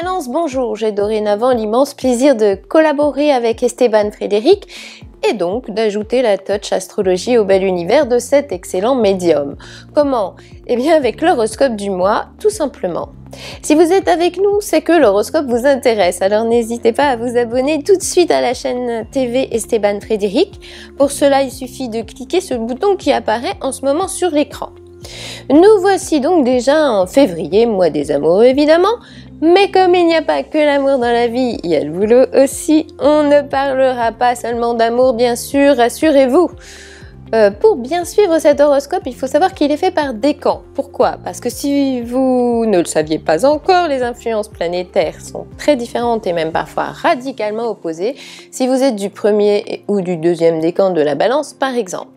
Balance, bonjour, j'ai dorénavant l'immense plaisir de collaborer avec Esteban Frédéric et donc d'ajouter la touch astrologie au bel univers de cet excellent médium. Comment? Eh bien avec l'horoscope du mois, tout simplement. Si vous êtes avec nous, c'est que l'horoscope vous intéresse, alors n'hésitez pas à vous abonner tout de suite à la chaîne TV Esteban Frédéric. Pour cela, il suffit de cliquer sur le bouton qui apparaît en ce moment sur l'écran. Nous voici donc déjà en février, mois des amoureux évidemment, mais comme il n'y a pas que l'amour dans la vie, il y a le boulot aussi, on ne parlera pas seulement d'amour bien sûr, rassurez-vous. Pour bien suivre cet horoscope, il faut savoir qu'il est fait par décan. Pourquoi? Parce que si vous ne le saviez pas encore, les influences planétaires sont très différentes et même parfois radicalement opposées si vous êtes du premier ou du deuxième décan de la Balance par exemple.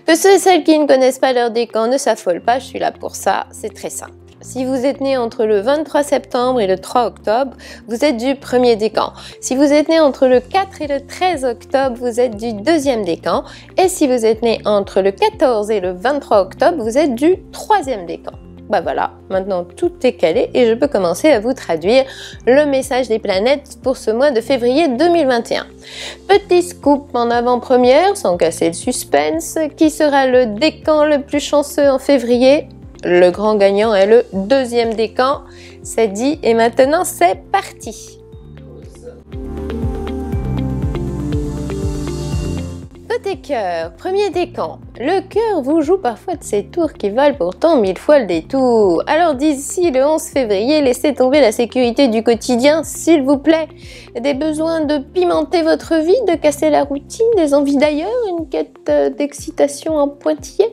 Que ceux et celles qui ne connaissent pas leur décan ne s'affolent pas, je suis là pour ça, c'est très simple. Si vous êtes né entre le 23 septembre et le 3 octobre, vous êtes du premier décan. Si vous êtes né entre le 4 et le 13 octobre, vous êtes du deuxième décan. Et si vous êtes né entre le 14 et le 23 octobre, vous êtes du troisième décan. Bah voilà, maintenant tout est calé et je peux commencer à vous traduire le message des planètes pour ce mois de février 2021. Petit scoop en avant-première, sans casser le suspense, qui sera le décan le plus chanceux en février? Le grand gagnant est le deuxième décan, c'est dit et maintenant c'est parti. Côté cœur, premier décan. Le cœur vous joue parfois de ces tours qui valent pourtant 1000 fois le détour. Alors d'ici le 11 février, laissez tomber la sécurité du quotidien, s'il vous plaît. Des besoins de pimenter votre vie, de casser la routine, des envies d'ailleurs, une quête d'excitation en pointillé.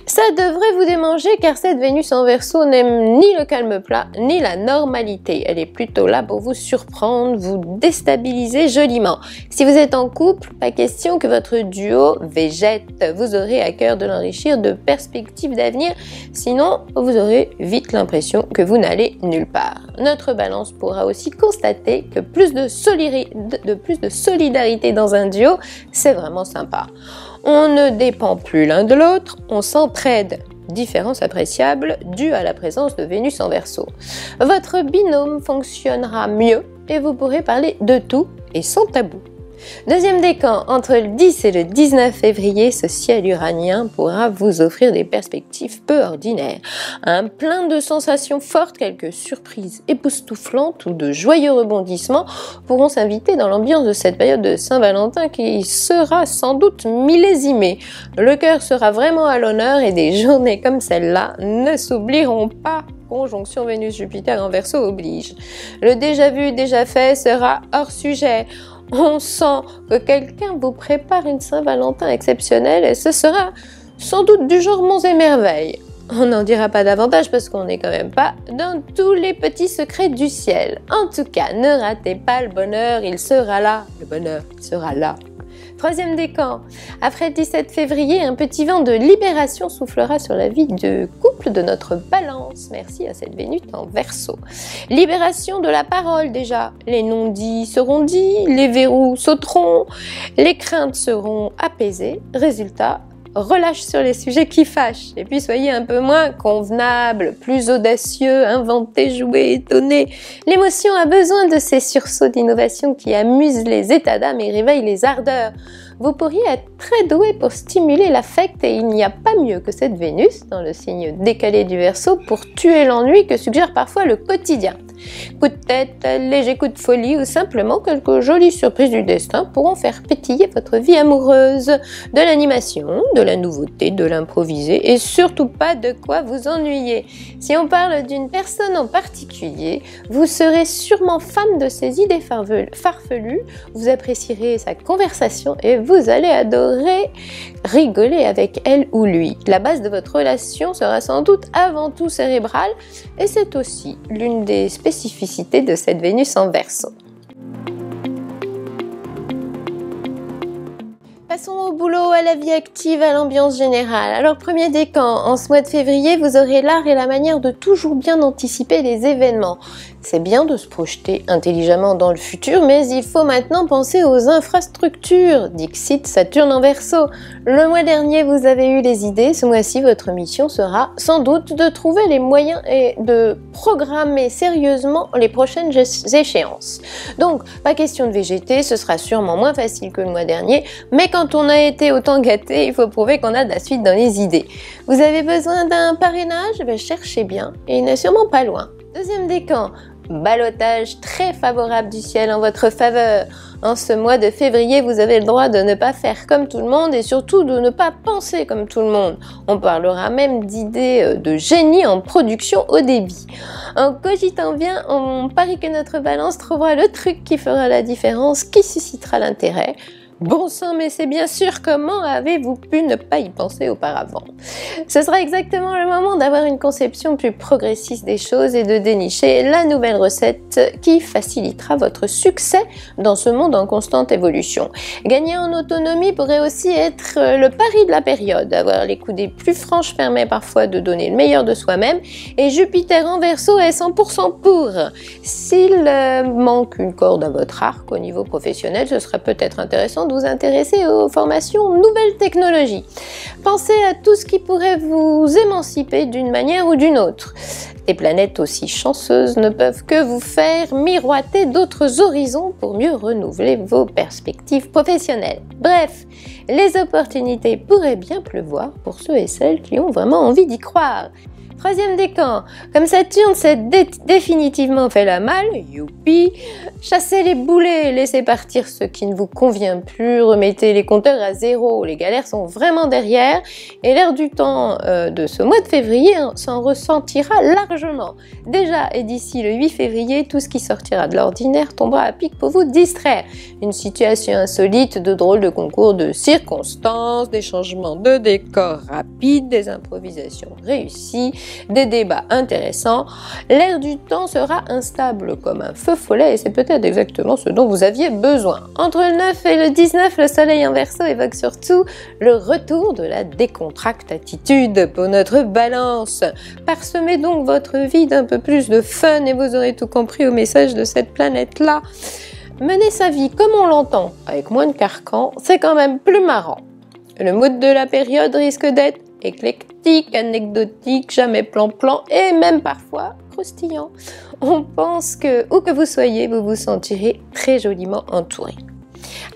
Ça devrait vous démanger car cette Vénus en Verseau n'aime ni le calme plat ni la normalité. Elle est plutôt là pour vous surprendre, vous déstabiliser joliment. Si vous êtes en couple, pas question que votre duo végète. Vous aurez à cœur de l'enrichir de perspectives d'avenir, sinon vous aurez vite l'impression que vous n'allez nulle part. Notre Balance pourra aussi constater que plus de solidarité dans un duo, c'est vraiment sympa. On ne dépend plus l'un de l'autre, on s'entraide. Différence appréciable due à la présence de Vénus en Verseau. Votre binôme fonctionnera mieux et vous pourrez parler de tout et sans tabou. Deuxième décan, entre le 10 et le 19 février, ce ciel uranien pourra vous offrir des perspectives peu ordinaires. Un plein de sensations fortes, quelques surprises époustouflantes ou de joyeux rebondissements pourront s'inviter dans l'ambiance de cette période de Saint-Valentin qui sera sans doute millésimée. Le cœur sera vraiment à l'honneur et des journées comme celle-là ne s'oublieront pas. Conjonction Vénus-Jupiter en Verseau oblige. Le déjà vu, déjà fait sera hors sujet. On sent que quelqu'un vous prépare une Saint-Valentin exceptionnelle et ce sera sans doute du genre monts et merveilles. On n'en dira pas davantage parce qu'on n'est quand même pas dans tous les petits secrets du ciel. En tout cas, ne ratez pas le bonheur, il sera là. Le bonheur, il sera là. Troisième décan. Après le 17 février, un petit vent de libération soufflera sur la vie de couple de notre Balance. Merci à cette Vénus en Verseau. Libération de la parole déjà. Les non-dits seront dits, les verrous sauteront, les craintes seront apaisées. Résultat, relâche sur les sujets qui fâchent. Et puis soyez un peu moins convenable, plus audacieux, inventez, jouez, étonnez. L'émotion a besoin de ces sursauts d'innovation qui amusent les états d'âme et réveillent les ardeurs. Vous pourriez être très doué pour stimuler l'affect et il n'y a pas mieux que cette Vénus, dans le signe décalé du Verseau, pour tuer l'ennui que suggère parfois le quotidien. Coup de tête, léger coup de folie ou simplement quelques jolies surprises du destin pourront faire pétiller votre vie amoureuse. De l'animation, de la nouveauté, de l'improvisé et surtout pas de quoi vous ennuyer. Si on parle d'une personne en particulier, vous serez sûrement fan de ses idées farfelues, vous apprécierez sa conversation et vous allez adorer rigoler avec elle ou lui. La base de votre relation sera sans doute avant tout cérébrale et c'est aussi l'une des spécificités de cette Vénus en Verseau. Passons au boulot, à la vie active, à l'ambiance générale. Alors, premier décan, en ce mois de février, vous aurez l'art et la manière de toujours bien anticiper les événements. C'est bien de se projeter intelligemment dans le futur, mais il faut maintenant penser aux infrastructures. Dixit Saturne en Verseau. Le mois dernier, vous avez eu les idées. Ce mois-ci, votre mission sera sans doute de trouver les moyens et de programmer sérieusement les prochaines échéances. Donc, pas question de végéter, ce sera sûrement moins facile que le mois dernier, mais quand on a été autant gâté, il faut prouver qu'on a de la suite dans les idées. Vous avez besoin d'un parrainage? Cherchez bien, et il n'est sûrement pas loin. Deuxième décan, ballottage très favorable du ciel en votre faveur. En ce mois de février, vous avez le droit de ne pas faire comme tout le monde et surtout de ne pas penser comme tout le monde. On parlera même d'idées de génie en production haut débit. En cogitant bien, on parie que notre balance trouvera le truc qui fera la différence, qui suscitera l'intérêt. Bon sang, mais c'est bien sûr, comment avez-vous pu ne pas y penser auparavant? Ce sera exactement le moment d'avoir une conception plus progressiste des choses et de dénicher la nouvelle recette qui facilitera votre succès dans ce monde en constante évolution. Gagner en autonomie pourrait aussi être le pari de la période. Avoir les coudées plus franches permet parfois de donner le meilleur de soi-même et Jupiter en Verseau est 100% pour. S'il manque une corde à votre arc au niveau professionnel, ce serait peut-être intéressant de vous intéresser aux formations nouvelles technologies. Pensez à tout ce qui pourrait vous émanciper d'une manière ou d'une autre. Des planètes aussi chanceuses ne peuvent que vous faire miroiter d'autres horizons pour mieux renouveler vos perspectives professionnelles. Bref, les opportunités pourraient bien pleuvoir pour ceux et celles qui ont vraiment envie d'y croire. Troisième décan, comme Saturne s'est définitivement fait la malle, youpi, chassez les boulets, laissez partir ce qui ne vous convient plus, remettez les compteurs à zéro, les galères sont vraiment derrière et l'air du temps de ce mois de février s'en ressentira largement. Déjà et d'ici le 8 février, tout ce qui sortira de l'ordinaire tombera à pic pour vous distraire. Une situation insolite, de drôles de concours de circonstances, des changements de décor rapides, des improvisations réussies, des débats intéressants. L'air du temps sera instable comme un feu follet et c'est peut-être exactement ce dont vous aviez besoin. Entre le 9 et le 19, le soleil en Verseau évoque surtout le retour de la décontractitude pour notre balance. Parsemez donc votre vie d'un peu plus de fun et vous aurez tout compris au message de cette planète-là. Mener sa vie comme on l'entend, avec moins de carcan, c'est quand même plus marrant. Le mood de la période risque d'être éclectique, anecdotique, jamais plan-plan et même parfois croustillant. On pense que, où que vous soyez, vous vous sentirez très joliment entouré.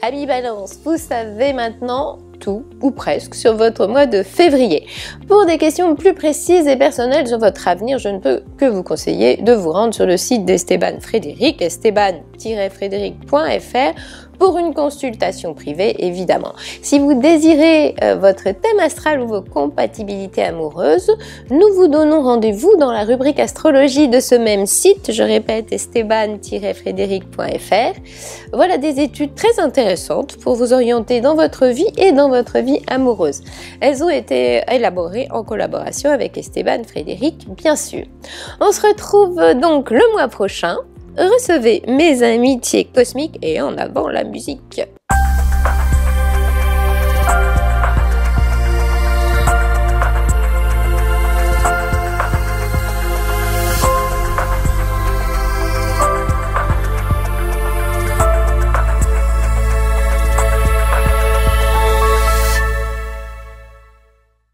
Amis Balance, vous savez maintenant tout ou presque sur votre mois de février. Pour des questions plus précises et personnelles sur votre avenir, je ne peux que vous conseiller de vous rendre sur le site d'Esteban Frédéric, esteban-frédéric.fr, pour une consultation privée évidemment. Si vous désirez votre thème astral ou vos compatibilités amoureuses, nous vous donnons rendez-vous dans la rubrique astrologie de ce même site, je répète esteban-frédéric.fr. Voilà des études très intéressantes pour vous orienter dans votre vie et dans votre vie amoureuse. Elles ont été élaborées en collaboration avec Esteban Frédéric, bien sûr. On se retrouve donc le mois prochain. Recevez mes amitiés cosmiques et en avant la musique.